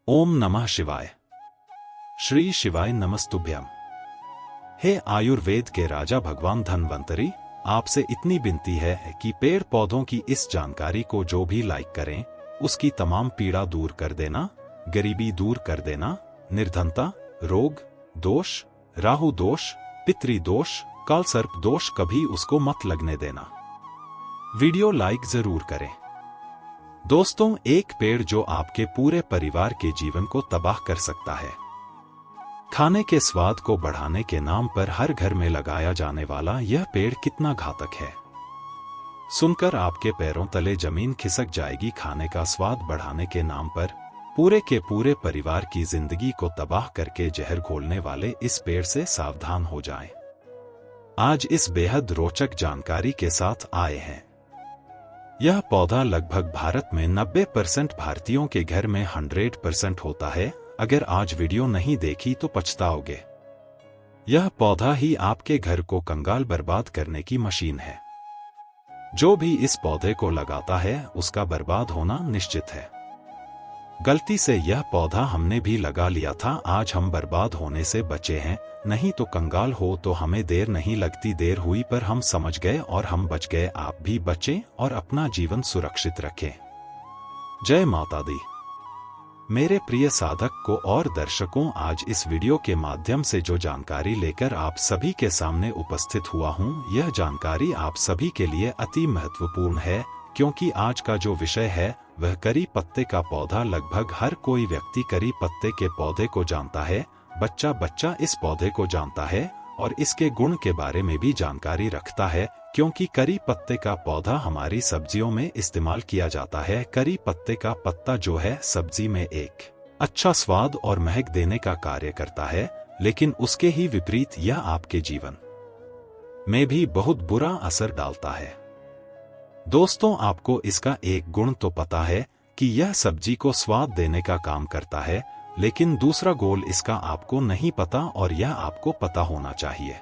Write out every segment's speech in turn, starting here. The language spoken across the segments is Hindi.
ओम नमः शिवाय। श्री शिवाय नमस्तुभ्यम। हे आयुर्वेद के राजा भगवान धन्वंतरी, आपसे इतनी विनती है कि पेड़ पौधों की इस जानकारी को जो भी लाइक करें उसकी तमाम पीड़ा दूर कर देना, गरीबी दूर कर देना, निर्धनता, रोग, दोष, राहु दोष, पितृ दोष, कालसर्प दोष कभी उसको मत लगने देना। वीडियो लाइक जरूर करें। दोस्तों, एक पेड़ जो आपके पूरे परिवार के जीवन को तबाह कर सकता है। खाने के स्वाद को बढ़ाने के नाम पर हर घर में लगाया जाने वाला यह पेड़ कितना घातक है, सुनकर आपके पैरों तले जमीन खिसक जाएगी। खाने का स्वाद बढ़ाने के नाम पर पूरे के पूरे परिवार की जिंदगी को तबाह करके जहर घोलने वाले इस पेड़ से सावधान हो जाएं। आज इस बेहद रोचक जानकारी के साथ आए हैं। यह पौधा लगभग भारत में 90% भारतीयों के घर में 100% होता है। अगर आज वीडियो नहीं देखी तो पछताओगे। यह पौधा ही आपके घर को कंगाल बर्बाद करने की मशीन है। जो भी इस पौधे को लगाता है उसका बर्बाद होना निश्चित है। गलती से यह पौधा हमने भी लगा लिया था, आज हम बर्बाद होने से बचे हैं। नहीं तो कंगाल हो तो हमें देर नहीं लगती। देर हुई पर हम समझ गए और हम बच गए। आप भी बचें और अपना जीवन सुरक्षित रखें। जय माता दी। मेरे प्रिय साधक को और दर्शकों, आज इस वीडियो के माध्यम से जो जानकारी लेकर आप सभी के सामने उपस्थित हुआ हूं, यह जानकारी आप सभी के लिए अति महत्वपूर्ण है, क्योंकि आज का जो विषय है वह करी पत्ते का पौधा। लगभग हर कोई व्यक्ति करी पत्ते के पौधे को जानता है। बच्चा बच्चा इस पौधे को जानता है और इसके गुण के बारे में भी जानकारी रखता है, क्योंकि करी पत्ते का पौधा हमारी सब्जियों में इस्तेमाल किया जाता है। करी पत्ते का पत्ता जो है सब्जी में एक अच्छा स्वाद और महक देने का कार्य करता है, लेकिन उसके ही विपरीत यह आपके जीवन में भी बहुत बुरा असर डालता है। दोस्तों, आपको इसका एक गुण तो पता है कि यह सब्जी को स्वाद देने का काम करता है, लेकिन दूसरा गोल इसका आपको नहीं पता और यह आपको पता होना चाहिए।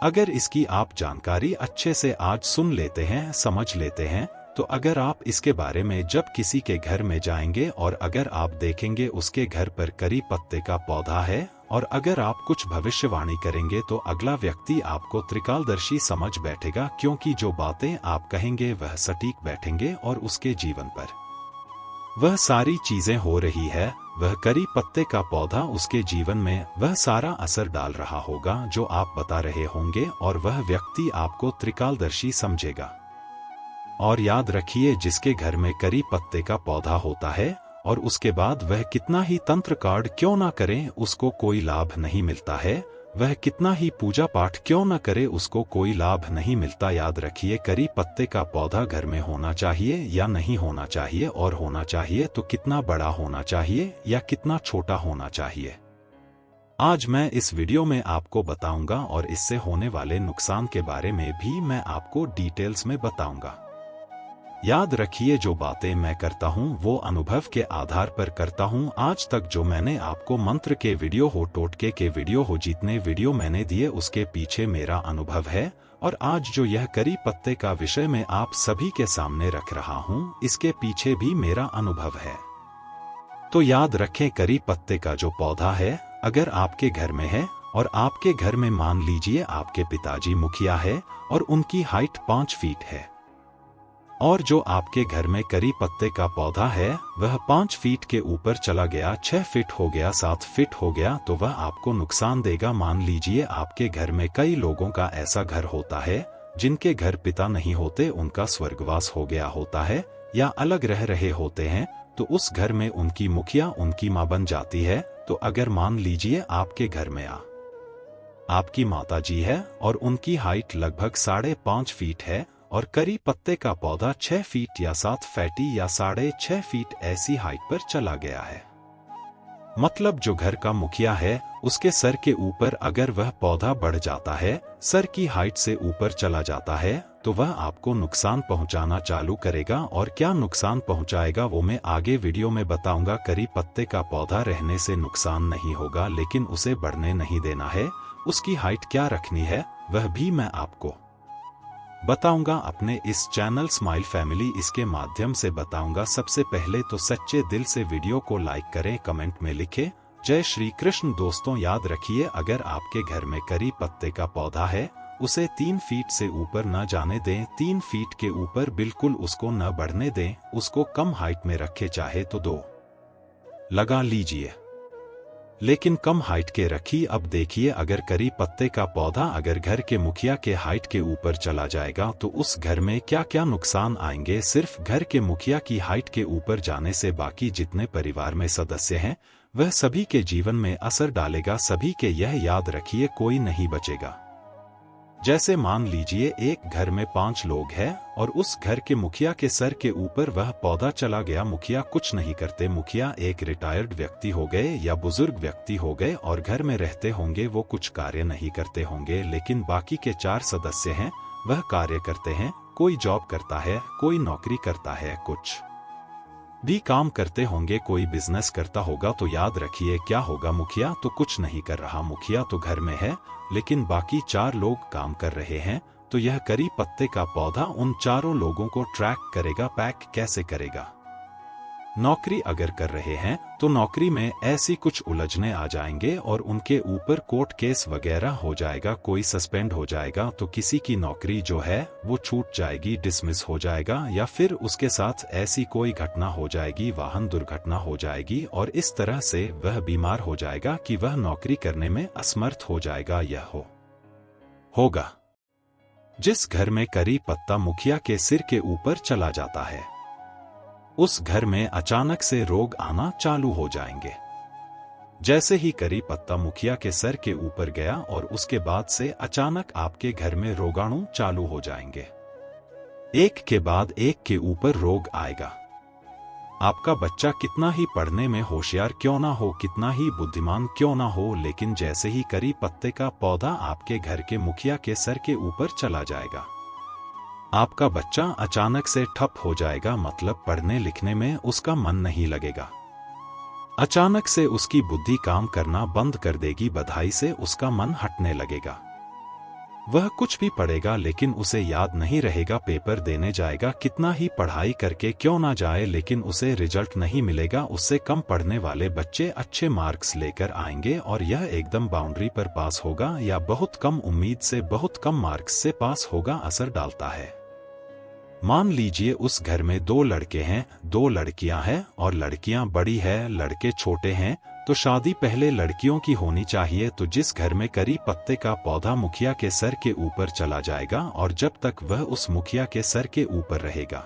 अगर इसकी आप जानकारी अच्छे से आज सुन लेते हैं, समझ लेते हैं, तो अगर आप इसके बारे में जब किसी के घर में जाएंगे और अगर आप देखेंगे उसके घर पर करी पत्ते का पौधा है और अगर आप कुछ भविष्यवाणी करेंगे तो अगला व्यक्ति आपको त्रिकालदर्शी समझ बैठेगा, क्योंकि जो बातें आप कहेंगे वह सटीक बैठेंगे और उसके जीवन पर वह सारी चीजें हो रही है। वह करी पत्ते का पौधा उसके जीवन में वह सारा असर डाल रहा होगा जो आप बता रहे होंगे और वह व्यक्ति आपको त्रिकालदर्शी समझेगा। और याद रखिए, जिसके घर में करी पत्ते का पौधा होता है और उसके बाद वह कितना ही तंत्र कार्ड क्यों ना करें उसको कोई लाभ नहीं मिलता है। वह कितना ही पूजा पाठ क्यों न करे उसको कोई लाभ नहीं मिलता। याद रखिए, करी पत्ते का पौधा घर में होना चाहिए या नहीं होना चाहिए, और होना चाहिए तो कितना बड़ा होना चाहिए या कितना छोटा होना चाहिए। आज मैं इस वीडियो में आपको बताऊंगा और इससे होने वाले नुकसान के बारे में भी मैं आपको डिटेल्स में बताऊंगा। याद रखिए, जो बातें मैं करता हूं वो अनुभव के आधार पर करता हूं। आज तक जो मैंने आपको मंत्र के वीडियो हो, टोटके के वीडियो हो, जितने वीडियो मैंने दिए उसके पीछे मेरा अनुभव है। और आज जो यह करी पत्ते का विषय मैं आप सभी के सामने रख रहा हूं, इसके पीछे भी मेरा अनुभव है। तो याद रखें, करी पत्ते का जो पौधा है अगर आपके घर में है और आपके घर में मान लीजिए आपके पिताजी मुखिया है और उनकी हाइट 5 फीट है, और जो आपके घर में करी पत्ते का पौधा है वह 5 फीट के ऊपर चला गया, 6 फीट हो गया, 7 फीट हो गया, तो वह आपको नुकसान देगा। मान लीजिए आपके घर में कई लोगों का ऐसा घर होता है जिनके घर पिता नहीं होते, उनका स्वर्गवास हो गया होता है या अलग रह रहे होते हैं, तो उस घर में उनकी मुखिया उनकी माँ बन जाती है। तो अगर मान लीजिए आपके घर में आपकी माता जी है और उनकी हाइट लगभग 5.5 फीट है और करी पत्ते का पौधा 6 फीट या 7 फीट या 6.5 फीट ऐसी हाइट पर चला गया है, मतलब जो घर का मुखिया है उसके सर के ऊपर अगर वह पौधा बढ़ जाता है, सर की हाइट से ऊपर चला जाता है, तो वह आपको नुकसान पहुंचाना चालू करेगा। और क्या नुकसान पहुंचाएगा वो मैं आगे वीडियो में बताऊंगा। करी पत्ते का पौधा रहने से नुकसान नहीं होगा, लेकिन उसे बढ़ने नहीं देना है। उसकी हाइट क्या रखनी है वह भी मैं आपको बताऊंगा अपने इस चैनल स्माइल फैमिली इसके माध्यम से बताऊंगा। सबसे पहले तो सच्चे दिल से वीडियो को लाइक करें, कमेंट में लिखें जय श्री कृष्ण। दोस्तों याद रखिए, अगर आपके घर में करी पत्ते का पौधा है उसे 3 फीट से ऊपर न जाने दें। 3 फीट के ऊपर बिल्कुल उसको न बढ़ने दें, उसको कम हाइट में रखे, चाहे तो 2 लगा लीजिए, लेकिन कम हाइट के रखिए। अब देखिए, अगर करी पत्ते का पौधा अगर घर के मुखिया के हाइट के ऊपर चला जाएगा तो उस घर में क्या क्या नुकसान आएंगे। सिर्फ घर के मुखिया की हाइट के ऊपर जाने से बाकी जितने परिवार में सदस्य हैं वह सभी के जीवन में असर डालेगा। सभी के यह याद रखिए, कोई नहीं बचेगा। जैसे मान लीजिए एक घर में 5 लोग हैं और उस घर के मुखिया के सर के ऊपर वह पौधा चला गया। मुखिया कुछ नहीं करते, मुखिया एक रिटायर्ड व्यक्ति हो गए या बुजुर्ग व्यक्ति हो गए और घर में रहते होंगे, वो कुछ कार्य नहीं करते होंगे, लेकिन बाकी के 4 सदस्य हैं वह कार्य करते हैं। कोई जॉब करता है, कोई नौकरी करता है, कुछ भी काम करते होंगे, कोई बिजनेस करता होगा। तो याद रखिए क्या होगा, मुखिया तो कुछ नहीं कर रहा, मुखिया तो घर में है, लेकिन बाकी 4 लोग काम कर रहे हैं। तो यह करी पत्ते का पौधा उन 4 लोगों को ट्रैक करेगा। पैक कैसे करेगा? नौकरी अगर कर रहे हैं तो नौकरी में ऐसी कुछ उलझने आ जाएंगे और उनके ऊपर कोर्ट केस वगैरह हो जाएगा, कोई सस्पेंड हो जाएगा, तो किसी की नौकरी जो है वो छूट जाएगी, डिसमिस हो जाएगा, या फिर उसके साथ ऐसी कोई घटना हो जाएगी, वाहन दुर्घटना हो जाएगी और इस तरह से वह बीमार हो जाएगा कि वह नौकरी करने में असमर्थ हो जाएगा। यह होगा जिस घर में करी पत्ता मुखिया के सिर के ऊपर चला जाता है, उस घर में अचानक से रोग आना चालू हो जाएंगे। जैसे ही करी पत्ता मुखिया के सर के ऊपर गया और उसके बाद से अचानक आपके घर में रोगाणु चालू हो जाएंगे। एक के बाद एक के ऊपर रोग आएगा। आपका बच्चा कितना ही पढ़ने में होशियार क्यों ना हो, कितना ही बुद्धिमान क्यों ना हो, लेकिन जैसे ही करी पत्ते का पौधा आपके घर के मुखिया के सर के ऊपर चला जाएगा, आपका बच्चा अचानक से ठप हो जाएगा। मतलब पढ़ने लिखने में उसका मन नहीं लगेगा, अचानक से उसकी बुद्धि काम करना बंद कर देगी, बधाई से उसका मन हटने लगेगा। वह कुछ भी पढ़ेगा लेकिन उसे याद नहीं रहेगा। पेपर देने जाएगा, कितना ही पढ़ाई करके क्यों ना जाए, लेकिन उसे रिजल्ट नहीं मिलेगा। उससे कम पढ़ने वाले बच्चे अच्छे मार्क्स लेकर आएंगे और यह एकदम बाउंड्री पर पास होगा या बहुत कम उम्मीद से बहुत कम मार्क्स से पास होगा। असर डालता है। मान लीजिए उस घर में 2 लड़के हैं, 2 लड़कियां हैं और लड़कियां बड़ी है, लड़के छोटे हैं, तो शादी पहले लड़कियों की होनी चाहिए। तो जिस घर में करी पत्ते का पौधा मुखिया के सर के ऊपर चला जाएगा और जब तक वह उस मुखिया के सर के ऊपर रहेगा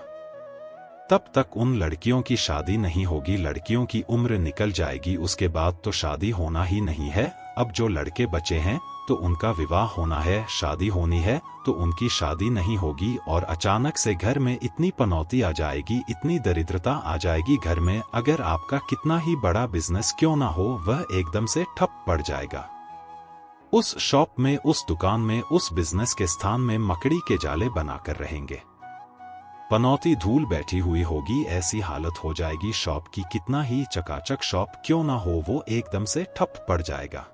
तब तक उन लड़कियों की शादी नहीं होगी। लड़कियों की उम्र निकल जाएगी, उसके बाद तो शादी होना ही नहीं है। अब जो लड़के बचे हैं तो उनका विवाह होना है, शादी होनी है, तो उनकी शादी नहीं होगी और अचानक से घर में इतनी पनौती आ जाएगी, इतनी दरिद्रता आ जाएगी घर में। अगर आपका कितना ही बड़ा बिजनेस क्यों ना हो, वह एकदम से ठप पड़ जाएगा। उस शॉप में, उस दुकान में, उस बिजनेस के स्थान में मकड़ी के जाले बनाकर रहेंगे। पनौती धूल बैठी हुई होगी, ऐसी हालत हो जाएगी शॉप की, कितना ही चकाचक शॉप क्यों ना हो, वो एकदम से ठप पड़ जाएगा।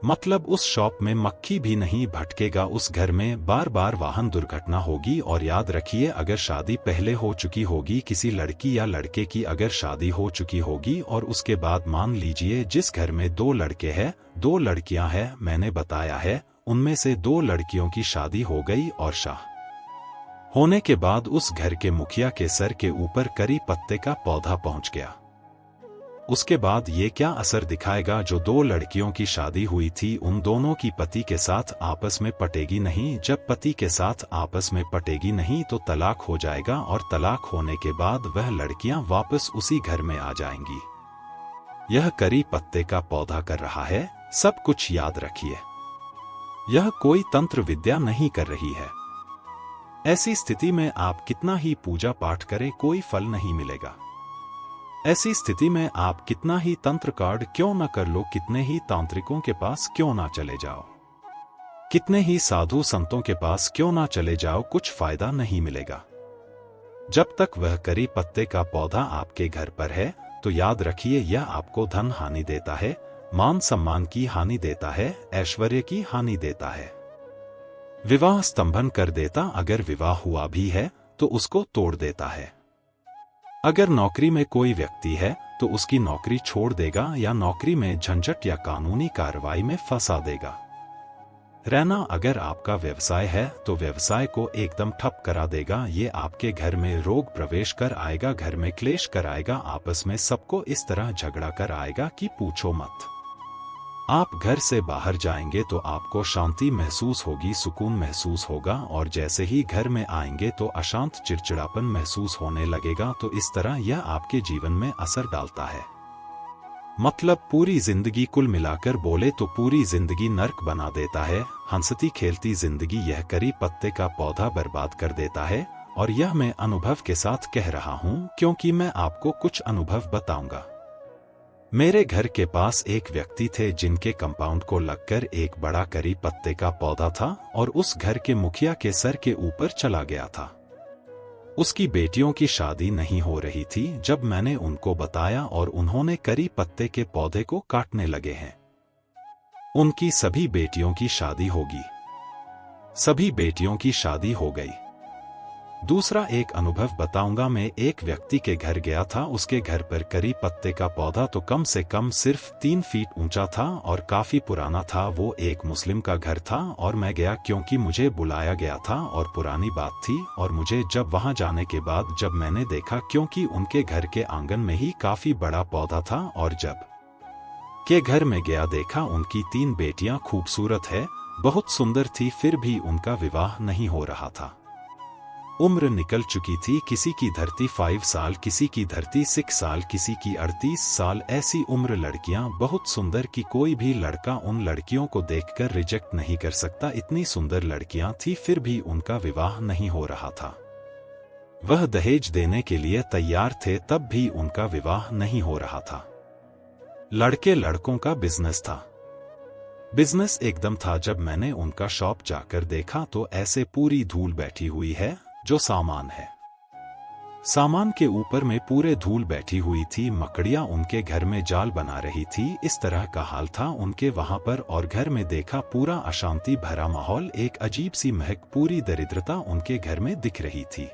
मतलब उस शॉप में मक्खी भी नहीं भटकेगा। उस घर में बार बार वाहन दुर्घटना होगी। और याद रखिए, अगर शादी पहले हो चुकी होगी, किसी लड़की या लड़के की अगर शादी हो चुकी होगी और उसके बाद मान लीजिए जिस घर में 2 लड़के हैं, 2 लड़कियां हैं, मैंने बताया है उनमें से 2 लड़कियों की शादी हो गई और शादी होने के बाद उस घर के मुखिया के सर के ऊपर करी पत्ते का पौधा पहुंच गया। उसके बाद ये क्या असर दिखाएगा? जो 2 लड़कियों की शादी हुई थी उन दोनों की पति के साथ आपस में पटेगी नहीं। जब पति के साथ आपस में पटेगी नहीं तो तलाक हो जाएगा और तलाक होने के बाद वह लड़कियां वापस उसी घर में आ जाएंगी। यह करी पत्ते का पौधा कर रहा है। सब कुछ याद रखिए, यह कोई तंत्र विद्या नहीं कर रही है। ऐसी स्थिति में आप कितना ही पूजा पाठ करें, कोई फल नहीं मिलेगा। ऐसी स्थिति में आप कितना ही तंत्र कार्ड क्यों न कर लो, कितने ही तांत्रिकों के पास क्यों ना चले जाओ, कितने ही साधु संतों के पास क्यों ना चले जाओ, कुछ फायदा नहीं मिलेगा। जब तक वह करी पत्ते का पौधा आपके घर पर है तो याद रखिए, यह आपको धन हानि देता है, मान सम्मान की हानि देता है, ऐश्वर्य की हानि देता है। विवाह स्तंभन कर देता, अगर विवाह हुआ भी है तो उसको तोड़ देता है। अगर नौकरी में कोई व्यक्ति है तो उसकी नौकरी छोड़ देगा या नौकरी में झंझट या कानूनी कार्रवाई में फंसा देगा। रहना, अगर आपका व्यवसाय है तो व्यवसाय को एकदम ठप करा देगा। ये आपके घर में रोग प्रवेश कर आएगा, घर में क्लेश कराएगा, आपस में सबको इस तरह झगड़ा कर आएगा कि पूछो मत। आप घर से बाहर जाएंगे तो आपको शांति महसूस होगी, सुकून महसूस होगा, और जैसे ही घर में आएंगे तो अशांत चिड़चिड़ापन महसूस होने लगेगा। तो इस तरह यह आपके जीवन में असर डालता है। मतलब पूरी जिंदगी, कुल मिलाकर बोले तो पूरी जिंदगी नर्क बना देता है। हंसती खेलती जिंदगी यह करी पत्ते का पौधा बर्बाद कर देता है। और यह मैं अनुभव के साथ कह रहा हूं, क्योंकि मैं आपको कुछ अनुभव बताऊंगा। मेरे घर के पास एक व्यक्ति थे जिनके कंपाउंड को लगकर एक बड़ा करी पत्ते का पौधा था और उस घर के मुखिया के सर के ऊपर चला गया था। उसकी बेटियों की शादी नहीं हो रही थी जब मैंने उनको बताया, और उन्होंने करी पत्ते के पौधे को काटने लगे हैं। उनकी सभी बेटियों की शादी होगी। सभी बेटियों की शादी हो गई। दूसरा एक अनुभव बताऊंगा। मैं एक व्यक्ति के घर गया था। उसके घर पर करी पत्ते का पौधा तो कम से कम सिर्फ 3 फीट ऊंचा था और काफी पुराना था। वो एक मुस्लिम का घर था और मैं गया क्योंकि मुझे बुलाया गया था और पुरानी बात थी। और मुझे जब वहां जाने के बाद जब मैंने देखा, क्योंकि उनके घर के आंगन में ही काफी बड़ा पौधा था, और जब के घर में गया देखा उनकी 3 बेटियां खूबसूरत है, बहुत सुंदर थी, फिर भी उनका विवाह नहीं हो रहा था। उम्र निकल चुकी थी। किसी की धरती 5 साल, किसी की धरती 6 साल, किसी की 38 साल। ऐसी उम्र लड़कियां बहुत सुंदर कि कोई भी लड़का उन लड़कियों को देखकर रिजेक्ट नहीं कर सकता। इतनी सुंदर लड़कियां थी, फिर भी उनका विवाह नहीं हो रहा था। वह दहेज देने के लिए तैयार थे, तब भी उनका विवाह नहीं हो रहा था। लड़के लड़कों का बिजनेस था। बिजनेस एकदम था। जब मैंने उनका शॉप जाकर देखा तो ऐसे पूरी धूल बैठी हुई है। जो सामान है, सामान के ऊपर में पूरे धूल बैठी हुई थी। मकड़ियां उनके घर में जाल बना रही थी। इस तरह का हाल था उनके वहां पर। और घर में देखा पूरा अशांति भरा माहौल, एक अजीब सी महक, पूरी दरिद्रता उनके घर में दिख रही थी।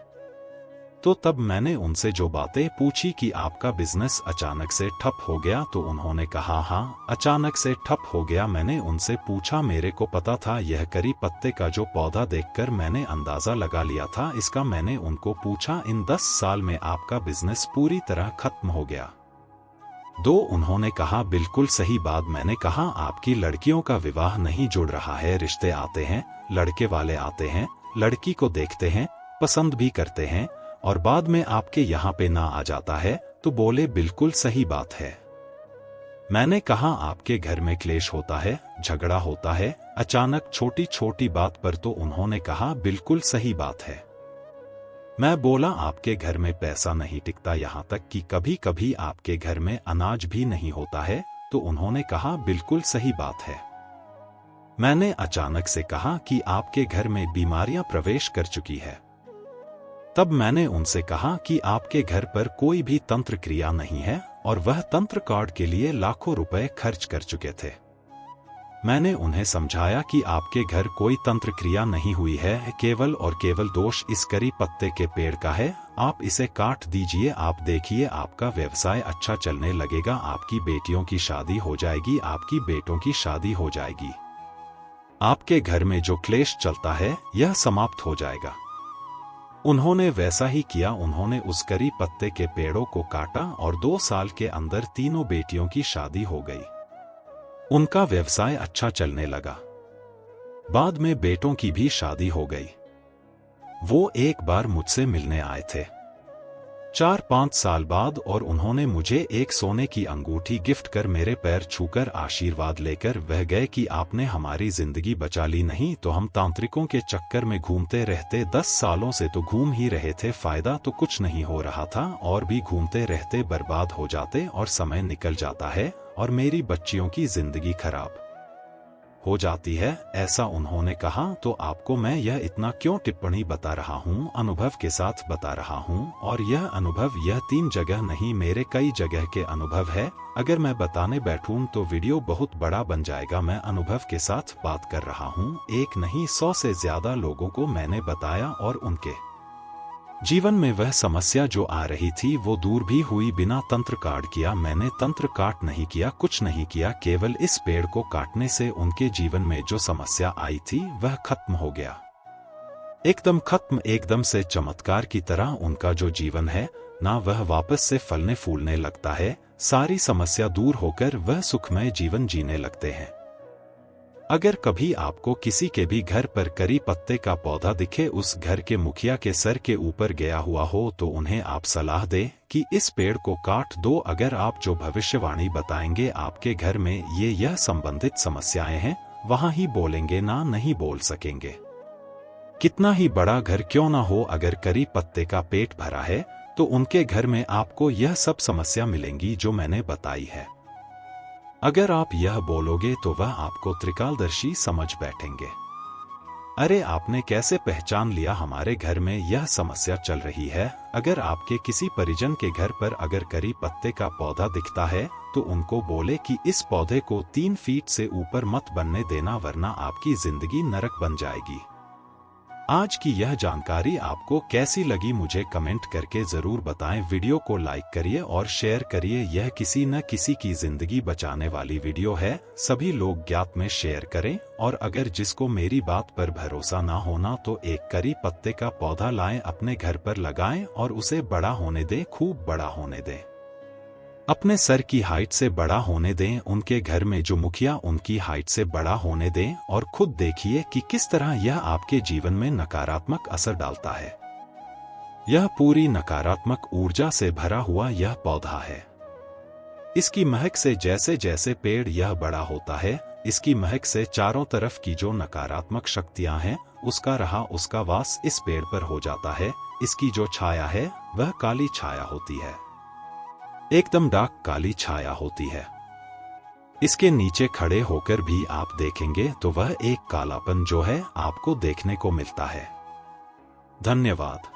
तो तब मैंने उनसे जो बातें पूछी कि आपका बिजनेस अचानक से ठप हो गया, तो उन्होंने कहा हाँ, अचानक से ठप हो गया। मैंने उनसे पूछा, मेरे को पता था यह करी पत्ते का जो पौधा देखकर मैंने अंदाजा लगा लिया था इसका। मैंने उनको पूछा, इन 10 साल में आपका बिजनेस पूरी तरह खत्म हो गया। उन्होंने कहा, बिल्कुल सही बात। मैंने कहा, आपकी लड़कियों का विवाह नहीं जुड़ रहा है। रिश्ते आते हैं, लड़के वाले आते हैं, लड़की को देखते हैं, पसंद भी करते हैं, और बाद में आपके यहाँ पे ना आ जाता है। तो बोले, बिल्कुल सही बात है। मैंने कहा, आपके घर में क्लेश होता है, झगड़ा होता है अचानक छोटी छोटी बात पर। तो उन्होंने कहा, बिल्कुल सही बात है। मैं बोला, आपके घर में पैसा नहीं टिकता, यहाँ तक कि कभी कभी आपके घर में अनाज भी नहीं होता है। तो उन्होंने कहा, बिल्कुल सही बात है। मैंने अचानक से कहा कि आपके घर में बीमारियां प्रवेश कर चुकी है। तब मैंने उनसे कहा कि आपके घर पर कोई भी तंत्र क्रिया नहीं है, और वह तंत्र कार्ड के लिए लाखों रुपए खर्च कर चुके थे। मैंने उन्हें समझाया कि आपके घर कोई तंत्र क्रिया नहीं हुई है, केवल और केवल दोष इस करी पत्ते के पेड़ का है। आप इसे काट दीजिए, आप देखिए आपका व्यवसाय अच्छा चलने लगेगा, आपकी बेटियों की शादी हो जाएगी, आपकी बेटों की शादी हो जाएगी, आपके घर में जो क्लेश चलता है यह समाप्त हो जाएगा। उन्होंने वैसा ही किया। उन्होंने उस करी पत्ते के पेड़ों को काटा और 2 साल के अंदर तीनों बेटियों की शादी हो गई। उनका व्यवसाय अच्छा चलने लगा। बाद में बेटों की भी शादी हो गई। वो एक बार मुझसे मिलने आए थे 4-5 साल बाद, और उन्होंने मुझे एक सोने की अंगूठी गिफ्ट कर मेरे पैर छूकर आशीर्वाद लेकर वह गए कि आपने हमारी जिंदगी बचा ली, नहीं तो हम तांत्रिकों के चक्कर में घूमते रहते। 10 सालों से तो घूम ही रहे थे, फायदा तो कुछ नहीं हो रहा था, और भी घूमते रहते, बर्बाद हो जाते, और समय निकल जाता है, और मेरी बच्चियों की जिंदगी खराब हो जाती है, ऐसा उन्होंने कहा। तो आपको मैं यह इतना क्यों टिप्पणी बता रहा हूँ, अनुभव के साथ बता रहा हूँ। और यह अनुभव यह 3 जगह नहीं, मेरे कई जगह के अनुभव है। अगर मैं बताने बैठूं तो वीडियो बहुत बड़ा बन जाएगा। मैं अनुभव के साथ बात कर रहा हूँ, एक नहीं 100 से ज्यादा लोगों को मैंने बताया और उनके जीवन में वह समस्या जो आ रही थी वो दूर भी हुई। बिना तंत्र काट किया, मैंने तंत्र काट नहीं किया, कुछ नहीं किया, केवल इस पेड़ को काटने से उनके जीवन में जो समस्या आई थी वह खत्म हो गया, एकदम खत्म, एकदम से चमत्कार की तरह। उनका जो जीवन है ना, वह वापस से फलने फूलने लगता है, सारी समस्या दूर होकर वह सुखमय जीवन जीने लगते हैं। अगर कभी आपको किसी के भी घर पर करी पत्ते का पौधा दिखे, उस घर के मुखिया के सर के ऊपर गया हुआ हो, तो उन्हें आप सलाह दें कि इस पेड़ को काट दो। अगर आप जो भविष्यवाणी बताएंगे आपके घर में यह संबंधित समस्याएं हैं, वहां ही बोलेंगे ना, नहीं बोल सकेंगे। कितना ही बड़ा घर क्यों ना हो, अगर करी पत्ते का पेट भरा है तो उनके घर में आपको यह सब समस्या मिलेंगी जो मैंने बताई है। अगर आप यह बोलोगे तो वह आपको त्रिकालदर्शी समझ बैठेंगे। अरे आपने कैसे पहचान लिया हमारे घर में यह समस्या चल रही है? अगर आपके किसी परिजन के घर पर अगर करी पत्ते का पौधा दिखता है तो उनको बोले कि इस पौधे को 3 फीट से ऊपर मत बनने देना, वरना आपकी जिंदगी नरक बन जाएगी। आज की यह जानकारी आपको कैसी लगी मुझे कमेंट करके जरूर बताएं। वीडियो को लाइक करिए और शेयर करिए। यह किसी न किसी की जिंदगी बचाने वाली वीडियो है, सभी लोग ज्ञात में शेयर करें। और अगर जिसको मेरी बात पर भरोसा ना होना तो एक करी पत्ते का पौधा लाएं, अपने घर पर लगाएं और उसे बड़ा होने दें, खूब बड़ा होने दें, अपने सर की हाइट से बड़ा होने दें। उनके घर में जो मुखिया उनकी हाइट से बड़ा होने दें और खुद देखिए कि किस तरह यह आपके जीवन में नकारात्मक असर डालता है। यह पूरी नकारात्मक ऊर्जा से भरा हुआ यह पौधा है। इसकी महक से जैसे जैसे पेड़ यह बड़ा होता है, इसकी महक से चारों तरफ की जो नकारात्मक शक्तियां हैं उसका वास इस पेड़ पर हो जाता है। इसकी जो छाया है वह काली छाया होती है, एकदम डार्क काली छाया होती है। इसके नीचे खड़े होकर भी आप देखेंगे तो वह एक कालापन जो है आपको देखने को मिलता है। धन्यवाद।